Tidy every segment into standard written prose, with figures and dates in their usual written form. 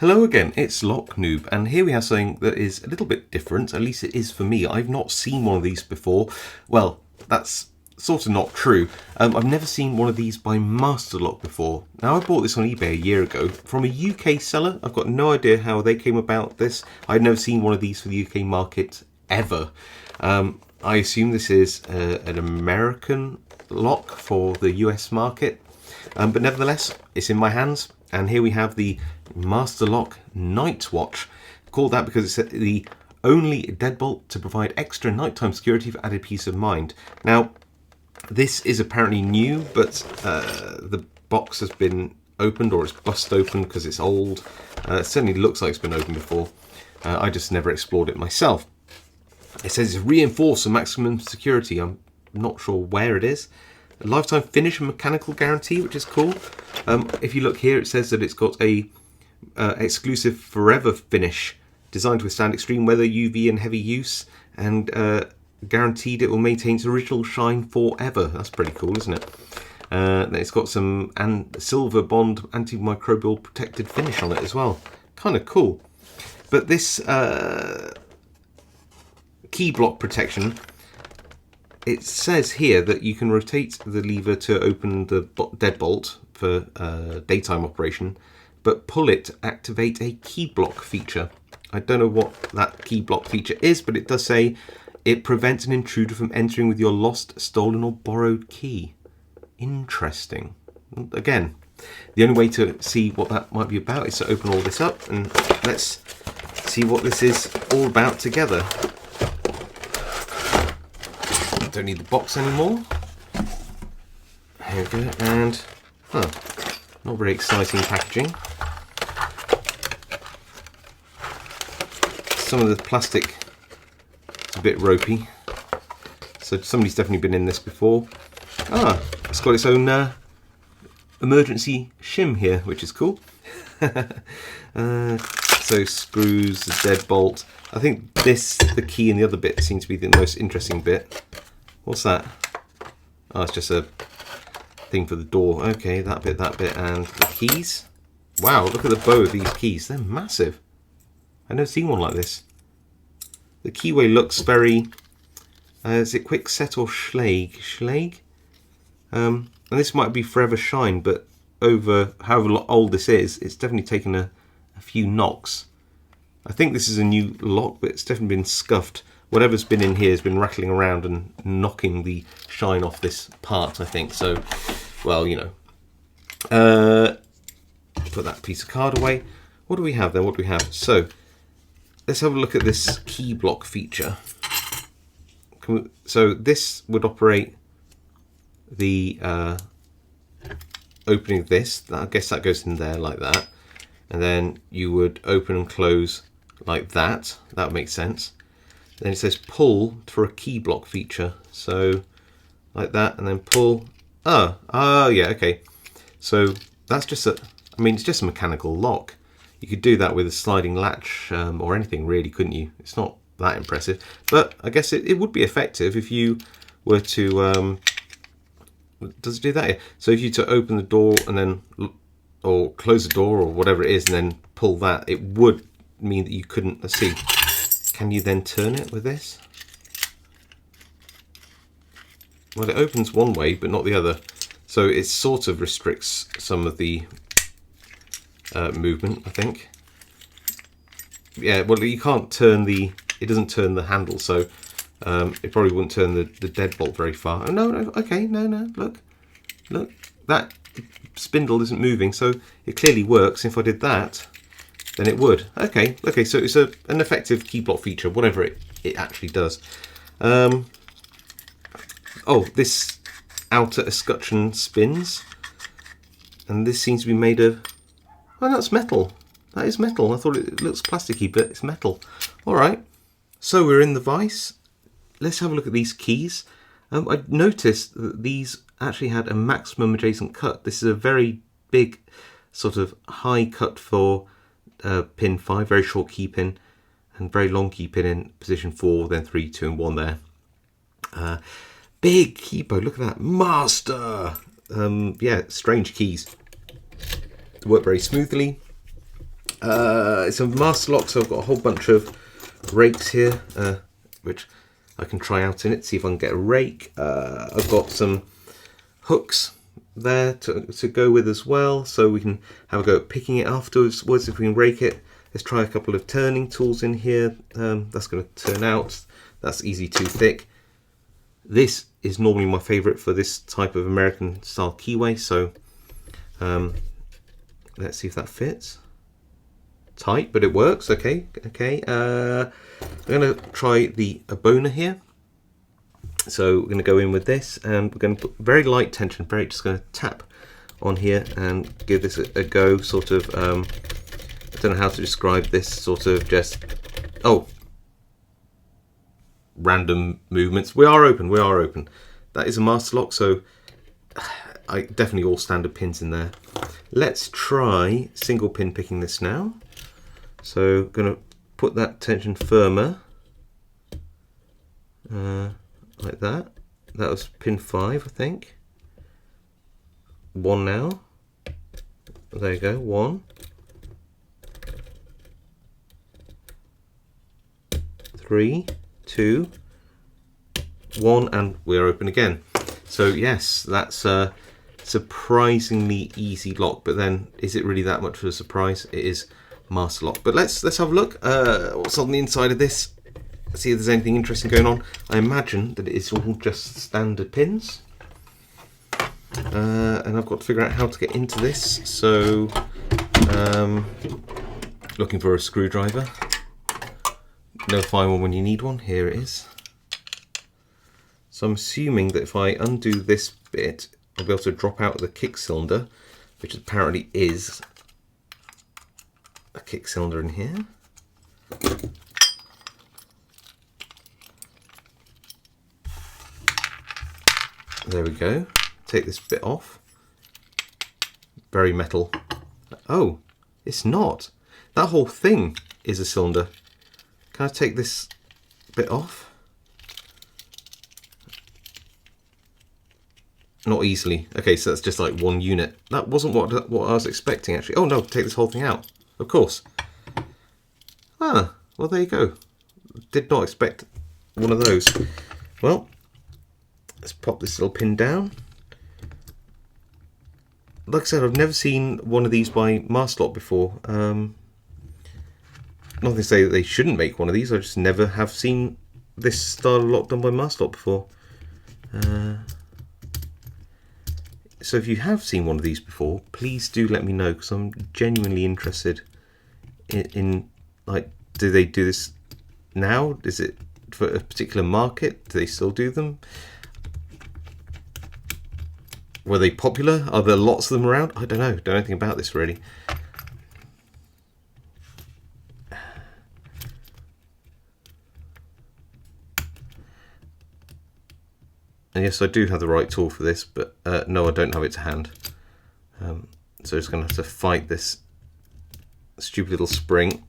Hello again, it's Noob, and here we have something that is a little bit different, at least it is for me. I've not seen one of these before. Well, that's sort of not true. I've never seen one of these by Master Lock before. Now, I bought this on eBay a year ago from a UK seller. I've got no idea how they came about this. I've never seen one of these for the UK market ever. I assume this is an American lock for the US market, but nevertheless, it's in my hands. And here we have the Master Lock Nightwatch. Called that because it's the only deadbolt to provide extra nighttime security for added peace of mind. Now, this is apparently new, but the box has been opened, or it's bust open because it's old. It certainly looks like it's been opened before. I just never explored it myself. It says it's reinforced for maximum security. I'm not sure where it is. A lifetime finish and mechanical guarantee, which is cool. If you look here, it says that it's got a exclusive forever finish designed to withstand extreme weather, UV and heavy use, and guaranteed it will maintain its original shine forever. That's pretty cool, isn't it? Then it's got some silver bond antimicrobial protected finish on it as well. Kind of cool. But this key block protection, it says here that you can rotate the lever to open the deadbolt for daytime operation, but pull it to activate a key block feature. I don't know what that key block feature is, but it does say it prevents an intruder from entering with your lost, stolen or borrowed key. Interesting. Again, the only way to see what that might be about is to open all this up, and let's see what this is all about together. Don't need the box anymore. Here we go, and not very exciting packaging. Some of the plastic is a bit ropey, so somebody's definitely been in this before. It's got its own emergency shim here, which is cool. So screws, the deadbolt. I think the key and the other bit seem to be the most interesting bit. What's that? Oh, it's just a thing for the door. Okay, that bit, and the keys. Wow, look at the bow of these keys. They're massive. I've never seen one like this. The keyway looks very... is it quick set or Schlage? Schlage? And this might be Forever Shine, but over however old this is, it's definitely taken a few knocks. I think this is a new lock, but it's definitely been scuffed. Whatever's been in here has been rattling around and knocking the shine off this part, I think. So, well, you know. Put that piece of card away. What do we have then? What do we have? So, let's have a look at this key block feature. So this would operate the opening of this. I guess that goes in there like that. And then you would open and close like that. That makes sense. Then it says pull for a key block feature. So like that, and then pull. Oh yeah, okay. So that's just it's just a mechanical lock. You could do that with a sliding latch or anything really, couldn't you? It's not that impressive, but I guess it would be effective if you were to, does it do that? Yeah. So if you to open the door and then, or close the door or whatever it is, and then pull that, it would mean that you couldn't, let's see, can you then turn it with this? Well, it opens one way, but not the other. So it sort of restricts some of the movement, I think. Yeah, well, you can't turn it doesn't turn the handle, so it probably wouldn't turn the deadbolt very far. Oh, no, okay, no, look, that spindle isn't moving, so it clearly works. If I did that, then it would. Okay, so it's an effective key block feature, whatever it actually does. Oh, this outer escutcheon spins, and this seems to be made of, oh, that's metal. That is metal. I thought it looks plasticky, but it's metal. All right. So we're in the vise. Let's have a look at these keys. I noticed that these actually had a maximum adjacent cut. This is a very big sort of high cut for pin 5, very short key pin, and very long key pin in position 4, then 3, 2 and 1 there. Big keyboard, look at that. Master! Yeah, strange keys. Work very smoothly. It's a master lock, so I've got a whole bunch of rakes here, which I can try out in it, see if I can get a rake. I've got some hooks there to go with as well, so we can have a go at picking it afterwards if we can rake it. Let's try a couple of turning tools in here. That's going to turn out. That's easy too thick. This is normally my favourite for this type of American style keyway, so let's see if that fits. Tight, but it works. Okay. I'm going to try a boner here. So we're going to go in with this, and we're going to put very light tension, just going to tap on here and give this a go, sort of, I don't know how to describe this, sort of just, random movements. We are open. That is a master lock, so I definitely all standard pins in there. Let's try single pin picking this now. So going to put that tension firmer, like that. That was pin 5, I think. 1 now. There you go, 1. 3, 2, 1, and we're open again. So yes, that's a surprisingly easy lock, but then is it really that much of a surprise? It is master lock. But let's have a look what's on the inside of this, see if there's anything interesting going on. I imagine that it is all just standard pins, and I've got to figure out how to get into this, so looking for a screwdriver. No find one when you need one. Here it is. So I'm assuming that if I undo this bit, I'll be able to drop out the kick cylinder, which apparently is a kick cylinder in here. There we go. Take this bit off. Very metal. Oh, it's not. That whole thing is a cylinder. Can I take this bit off? Not easily. Okay, so that's just like one unit. That wasn't what I was expecting, actually. Oh no, take this whole thing out. Of course. Ah, well there you go. Did not expect one of those. Well, let's pop this little pin down. Like I said, I've never seen one of these by Masterlock before. Not to say that they shouldn't make one of these, I just never have seen this style of lock done by Masterlock before. So if you have seen one of these before, please do let me know, because I'm genuinely interested in like, do they do this now? Is it for a particular market? Do they still do them? Were they popular? Are there lots of them around? I don't know. Don't know anything about this really. And yes, I do have the right tool for this, but no, I don't have it to hand. So I'm just going to have to fight this stupid little spring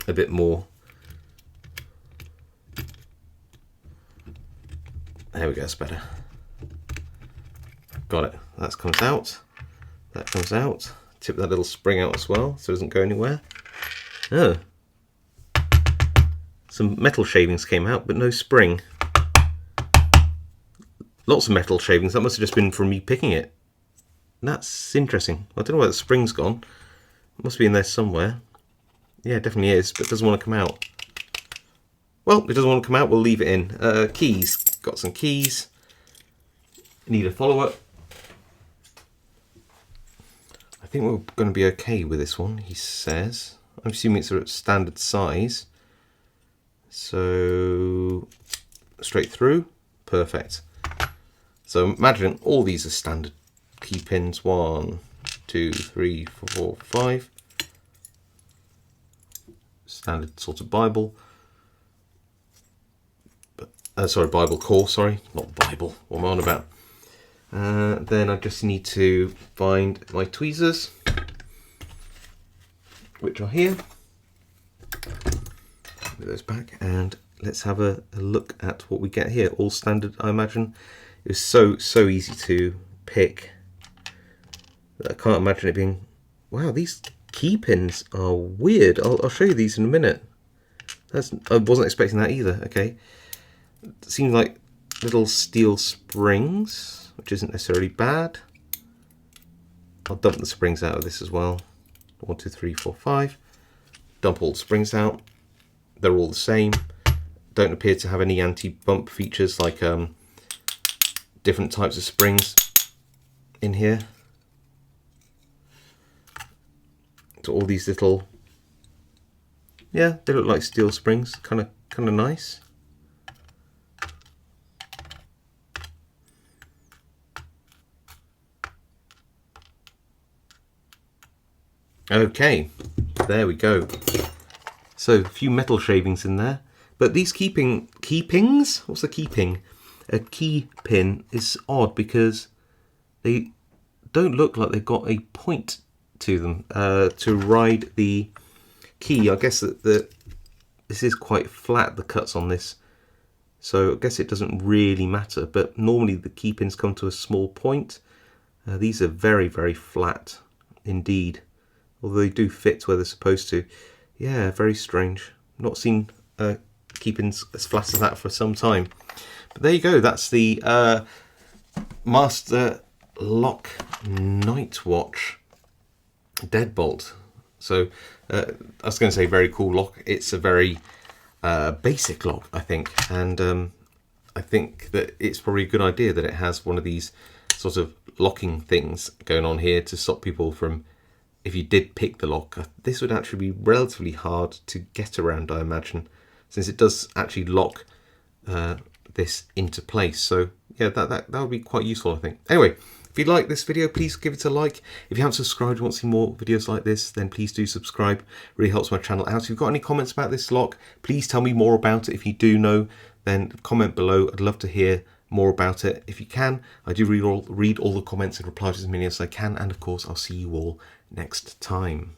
a bit more. There we go, that's better. Got it. That comes out. That comes out. Tip that little spring out as well, so it doesn't go anywhere. Oh. Some metal shavings came out, but no spring. Lots of metal shavings. That must have just been from me picking it. That's interesting. I don't know where the spring's gone. It must be in there somewhere. Yeah, it definitely is, but it doesn't want to come out. Well, it doesn't want to come out. We'll leave it in. Keys. Got some keys. Need a follower. I think we're going to be okay with this one, he says. I'm assuming it's a standard size. So, straight through. Perfect. So imagine all these are standard key pins. 1, 2, 3, 4, 5. Standard sort of Bible. Sorry, Bible core, sorry. Not Bible. What am I on about? Then I just need to find my tweezers, which are here. Put those back, and let's have a look at what we get here. All standard, I imagine. It was so easy to pick. I can't imagine it being. Wow, these key pins are weird. I'll show you these in a minute. I wasn't expecting that either. Okay, it seems like little steel springs, which isn't necessarily bad. I'll dump the springs out of this as well. 1, 2, 3, 4, 5. Dump all the springs out. They're all the same. Don't appear to have any anti-bump features like different types of springs in here. So all these little, yeah, they look like steel springs. Kind of nice. Okay, there we go. So a few metal shavings in there, but these keepings? What's the keeping? A key pin is odd because they don't look like they've got a point to them to ride the key. I guess that this is quite flat, the cuts on this, so I guess it doesn't really matter. But normally the key pins come to a small point. These are very, very flat indeed. Although they do fit where they're supposed to. Yeah, very strange. Not seen key-pins as flat as that for some time. But there you go. That's the Master Lock Nightwatch Deadbolt. So I was going to say very cool lock. It's a very basic lock, I think. And I think that it's probably a good idea that it has one of these sort of locking things going on here to stop people from, if you did pick the lock, this would actually be relatively hard to get around, I imagine, since it does actually lock this into place. So yeah, that would be quite useful, I think. Anyway, if you like this video, please give it a like. If you haven't subscribed and want to see more videos like this, then please do subscribe. It really helps my channel out. If you've got any comments about this lock, please tell me more about it. If you do know, then comment below. I'd love to hear more about it. If you can, I do read all the comments and reply to as many as I can. And of course, I'll see you all next time.